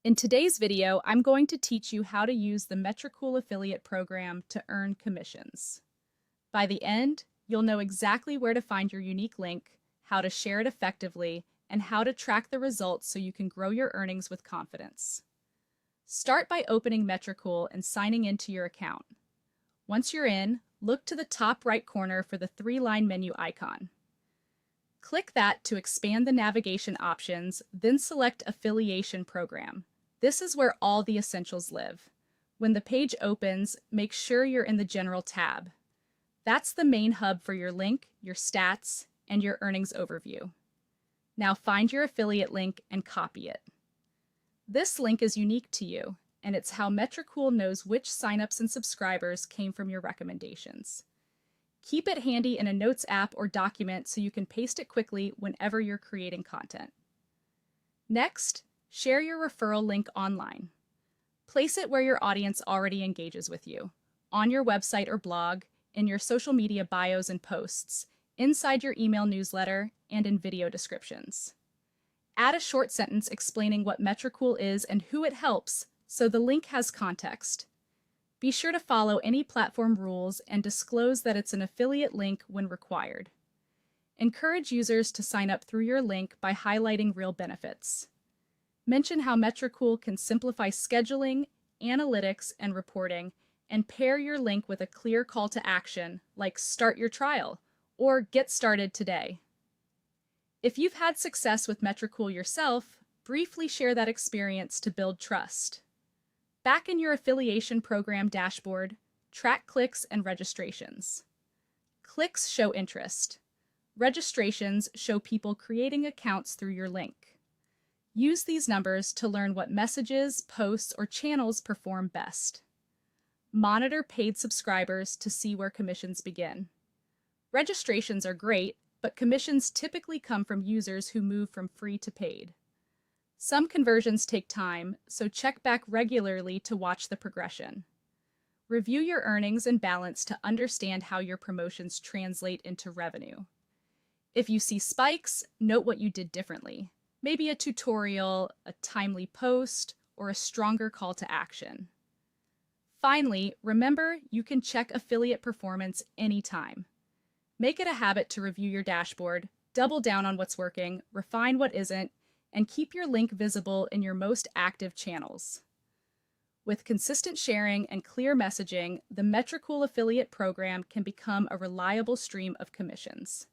In today's video, I'm going to teach you how to use the Metricool affiliate program to earn commissions. By the end, you'll know exactly where to find your unique link, how to share it effectively, and how to track the results so you can grow your earnings with confidence. Start by opening Metricool and signing into your account. Once you're in, look to the top right corner for the three-line menu icon. Click that to expand the navigation options, then select Affiliation Program. This is where all the essentials live. When the page opens, make sure you're in the General tab. That's the main hub for your link, your stats, and your earnings overview. Now find your affiliate link and copy it. This link is unique to you, and it's how Metricool knows which signups and subscribers came from your recommendations. Keep it handy in a Notes app or document so you can paste it quickly whenever you're creating content. Next, share your referral link online. Place it where your audience already engages with you, on your website or blog, in your social media bios and posts, inside your email newsletter, and in video descriptions. Add a short sentence explaining what Metricool is and who it helps so the link has context. Be sure to follow any platform rules and disclose that it's an affiliate link when required. Encourage users to sign up through your link by highlighting real benefits. Mention how Metricool can simplify scheduling, analytics, and reporting, and pair your link with a clear call to action like "Start your trial" or "Get started today." If you've had success with Metricool yourself, briefly share that experience to build trust. Back in your affiliation program dashboard, track clicks and registrations. Clicks show interest. Registrations show people creating accounts through your link. Use these numbers to learn what messages, posts, or channels perform best. Monitor paid subscribers to see where commissions begin. Registrations are great, but commissions typically come from users who move from free to paid. Some conversions take time, so check back regularly to watch the progression. Review your earnings and balance to understand how your promotions translate into revenue. If you see spikes, note what you did differently. Maybe a tutorial, a timely post, or a stronger call to action. Finally, remember you can check affiliate performance anytime. Make it a habit to review your dashboard, double down on what's working, refine what isn't, and keep your link visible in your most active channels. With consistent sharing and clear messaging, the Metricool affiliate program can become a reliable stream of commissions.